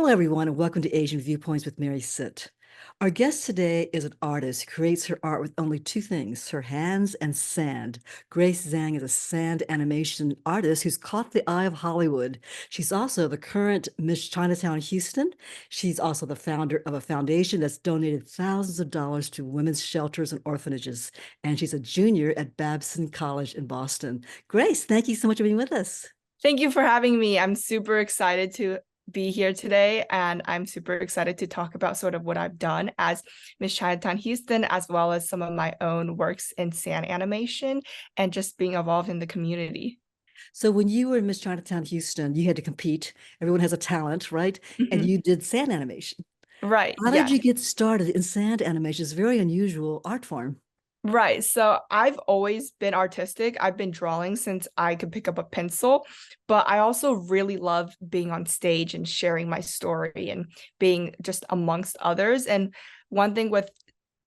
Hello, everyone, and welcome to Asian Viewpoints with Mary Sitt. Our guest today is an artist who creates her art with only two things, her hands and sand. Grace Zhang is a sand animation artist who's caught the eye of Hollywood. She's also the current Miss Chinatown Houston. She's also the founder of a foundation that's donated thousands of dollars to women's shelters and orphanages. And she's a junior at Babson College in Boston. Grace, thank you so much for being with us. Thank you for having me. I'm super excited to be here today, and I'm super excited to talk about sort of what I've done as Miss Chinatown Houston, as well as some of my own works in sand animation and just being involved in the community. So when you were in Miss Chinatown Houston, you had to compete. Everyone has a talent, right? And Mhm. you did sand animation. Right. How did Yes. you get started in sand animation? It's a very unusual art form. Right. So I've always been artistic. I've been drawing since I could pick up a pencil, but I also really love being on stage and sharing my story and being just amongst others. And one thing with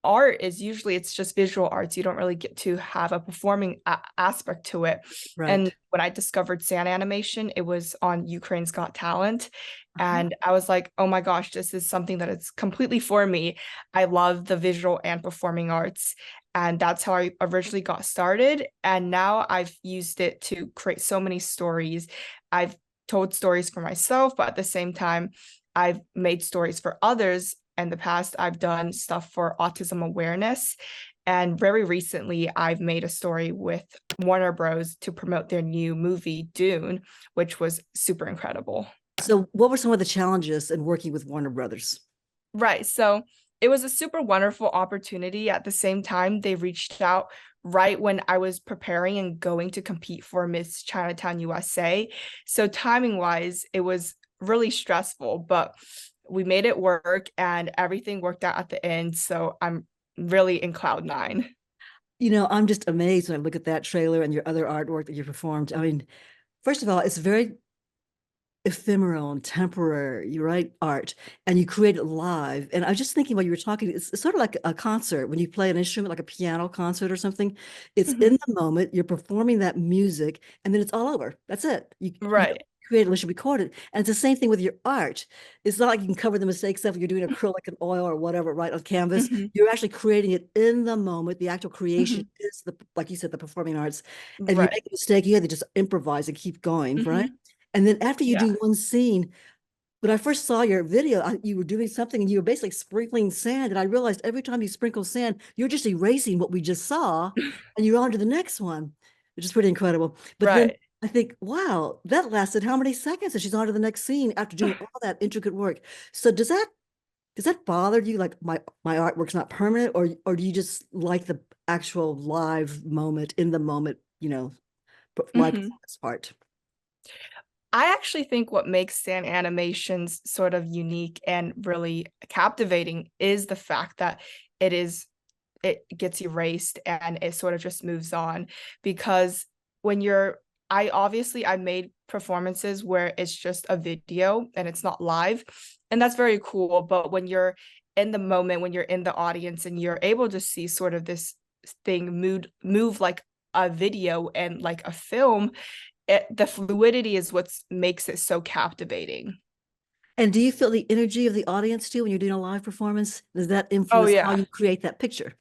art is usually it's just visual arts. You don't really get to have a performing aspect to it. And Right. when I discovered sand animation, it was on Ukraine's Got Talent. Uh-huh. And I was like, oh my gosh, this is something that is completely for me. I love the visual and performing arts. And that's how I originally got started. And now I've used it to create so many stories. I've told stories for myself, but at the same time, I've made stories for others. In the past, I've done stuff for autism awareness. And very recently, I've made a story with Warner Bros. To promote their new movie, Dune, which was super incredible. So what were some of the challenges in working with Warner Brothers? Right. So it was a super wonderful opportunity. At the same time, they reached out right when I was preparing and going to compete for Miss Chinatown USA. So timing wise, it was really stressful, but we made it work and everything worked out at the end. So I'm really in cloud nine. I'm just amazed when I look at that trailer and your other artwork that you performed. I mean, first of all, it's very ephemeral and temporary, you write art and you create it live. And I was just thinking while you were talking, it's sort of like a concert when you play an instrument, like a piano concert or something. It's Mhm. in the moment, you're performing that music, and then it's all over. That's it. You don't Right. create it unless you record it. And it's the same thing with your art. It's not like you can cover the mistakes up if you're doing acrylic and oil or whatever, right, on canvas. Mhm. You're actually creating it in the moment. The actual creation Mhm. is like you said, the performing arts. And if you Right. make a mistake, you have to just improvise and keep going, right? Mhm. And then after you Yeah. do one scene, when I first saw your video, you were doing something and you were basically sprinkling sand. And I realized every time you sprinkle sand, you're just erasing what we just saw and you're on to the next one, which is pretty incredible. But then Right. I think, wow, that lasted how many seconds? And she's on to the next scene after doing all that intricate work. So does that bother you? Like my artwork's not permanent, or do you just like the actual live moment in the moment, live Mhm. performance part? I actually think what makes sand animations sort of unique and really captivating is the fact that it gets erased and it sort of just moves on because when you're I made performances where it's just a video and it's not live, and that's very cool, but when you're in the moment, when you're in the audience and you're able to see sort of this thing move like a video and like a film, the fluidity is what makes it so captivating. And do you feel the energy of the audience too when you're doing a live performance? Does that Oh influence how yeah, you create that picture?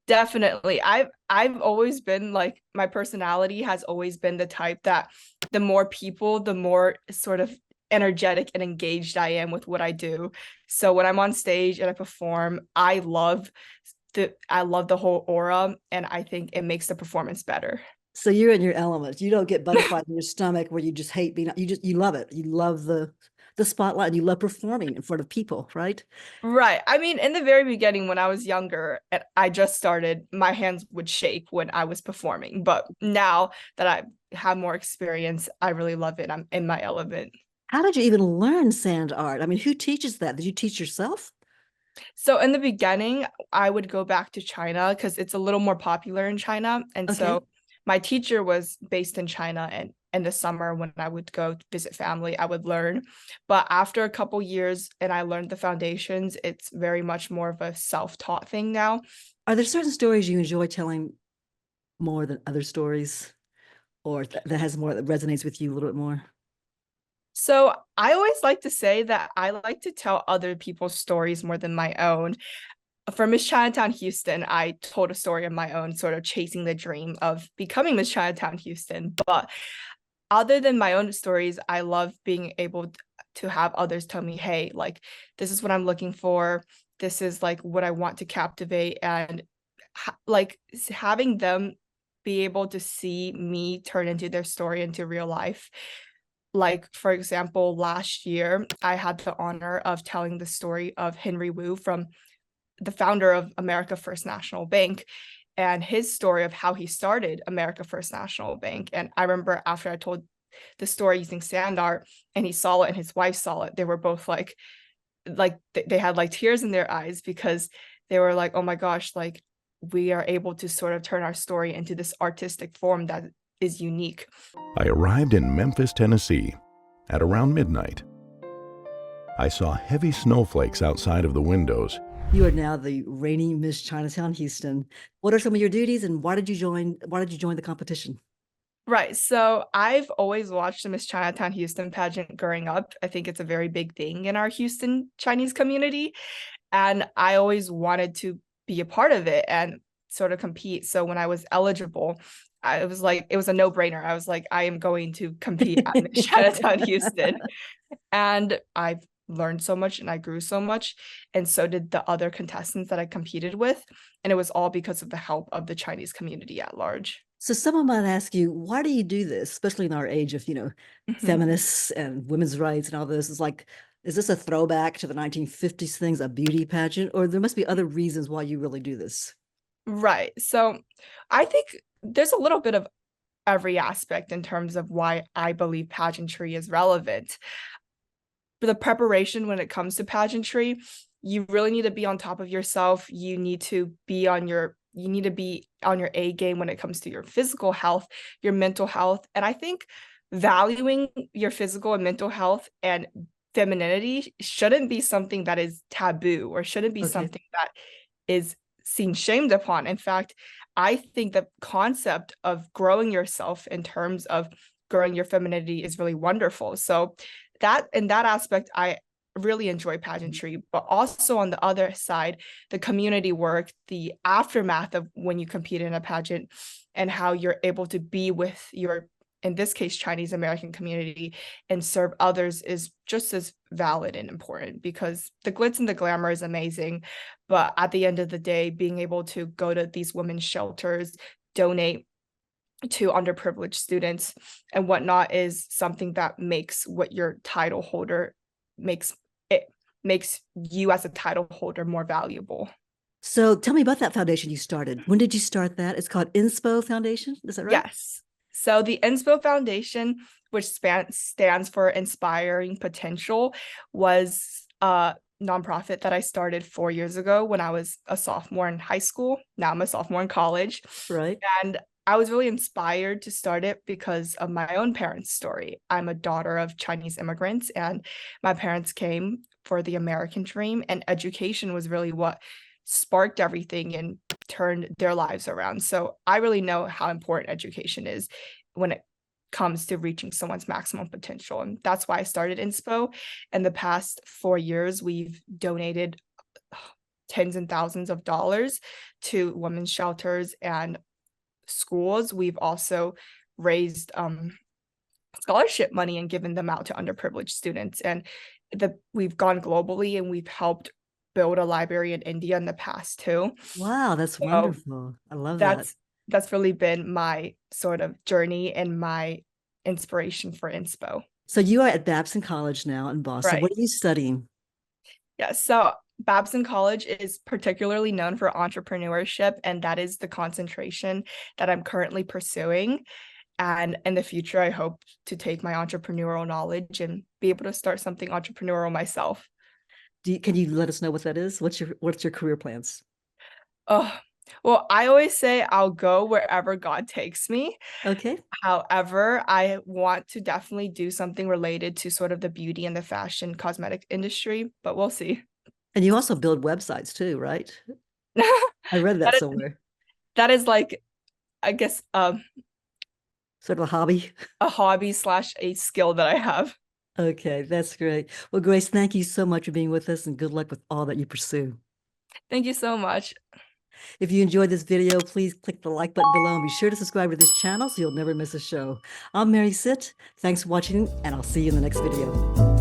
definitely. I've always been like my personality has always been the type that the more people, the more sort of energetic and engaged I am with what I do. So when I'm on stage and I perform, I love the whole aura and I think it makes the performance better. So you're in your element. You don't get butterflies in your stomach where you just hate being, you love it. You love the spotlight and you love performing in front of people, right? Right. I mean, in the very beginning, when I was younger and I just started, my hands would shake when I was performing. But now that I have more experience, I really love it. I'm in my element. How did you even learn sand art? I mean, who teaches that? Did you teach yourself? So in the beginning, I would go back to China because it's a little more popular in China. And Okay. so my teacher was based in China, and in the summer when I would go visit family, I would learn. But after a couple years and I learned the foundations, it's very much more of a self-taught thing now. Are there certain stories you enjoy telling more than other stories or that has more that resonates with you a little bit more? So I always like to say that I like to tell other people's stories more than my own. For Miss Chinatown Houston, I told a story of my own, sort of chasing the dream of becoming Miss Chinatown Houston. But other than my own stories, I love being able to have others tell me, hey, like, this is what I'm looking for. This is like what I want to captivate. And like having them be able to see me turn into their story into real life. Like, for example, last year, I had the honor of telling the story of Henry Wu, from the founder of America First National Bank, and his story of how he started America First National Bank. And I remember after I told the story using sand art and he saw it and his wife saw it, they were both like they had like tears in their eyes, because they were like, oh my gosh, like we are able to sort of turn our story into this artistic form that is unique. I arrived in Memphis, Tennessee at around midnight. I saw heavy snowflakes outside of the windows. You are now the reigning Miss Chinatown Houston. What are some of your duties, and why did you join the competition? Right. So I've always watched the Miss Chinatown Houston pageant growing up. I think it's a very big thing in our Houston Chinese community. And I always wanted to be a part of it and sort of compete. So when I was eligible, I was like, it was a no-brainer. I was like, I am going to compete at Miss Chinatown Houston. And I've learned so much and I grew so much. And so did the other contestants that I competed with. And it was all because of the help of the Chinese community at large. So someone might ask you, why do you do this, especially in our age of, Mhm. feminists and women's rights and all this? It's like, is this a throwback to the 1950s things, a beauty pageant, or there must be other reasons why you really do this? Right. So I think there's a little bit of every aspect in terms of why I believe pageantry is relevant. For the preparation when it comes to pageantry, you really need to be on top of yourself. You need to be on your A game when it comes to your physical health, your mental health. And I think valuing your physical and mental health and femininity shouldn't be something that is taboo, or shouldn't be Okay. something that is seen shamed upon. In fact, I think the concept of growing yourself in terms of growing your femininity is really wonderful. So that in that aspect, I really enjoy pageantry. But also on the other side, the community work, the aftermath of when you compete in a pageant, and how you're able to be with your, in this case, Chinese American community, and serve others is just as valid and important, because the glitz and the glamour is amazing. But at the end of the day, being able to go to these women's shelters, donate to underprivileged students and whatnot, is something that makes what your title holder makes it makes you as a title holder more valuable. So tell me about that foundation you started. When did you start that? It's called Inspo Foundation. Is that right? Yes. So the Inspo Foundation, which stands for Inspiring Potential, was a nonprofit that I started 4 years ago when I was a sophomore in high school. Now I'm a sophomore in college. Right. And I was really inspired to start it because of my own parents' story. I'm a daughter of Chinese immigrants, and my parents came for the American dream, and education was really what sparked everything and turned their lives around. So I really know how important education is when it comes to reaching someone's maximum potential. And that's why I started Inspo. In the past 4 years, we've donated tens and thousands of dollars to women's shelters and schools. We've also raised scholarship money and given them out to underprivileged students. And we've gone globally, and we've helped build a library in India in the past too. Wow, that's So wonderful. I love that. that's really been my sort of journey and my inspiration for Inspo. So you are at Babson College now in Boston. Right. What are you studying? Yeah. So Babson College is particularly known for entrepreneurship, and that is the concentration that I'm currently pursuing. And in the future, I hope to take my entrepreneurial knowledge and be able to start something entrepreneurial myself. Can you let us know what that is? What's your career plans? Oh, well, I always say I'll go wherever God takes me. Okay. However, I want to definitely do something related to sort of the beauty and the fashion cosmetic industry, but we'll see. And you also build websites too, right? I read that That is somewhere. that is like, I guess, Sort of a hobby. a hobby slash a skill that I have. Okay, that's great. Well, Grace, thank you so much for being with us and good luck with all that you pursue. Thank you so much. If you enjoyed this video, please click the like button below and be sure to subscribe to this channel so you'll never miss a show. I'm Mary Sitt. Thanks for watching, and I'll see you in the next video.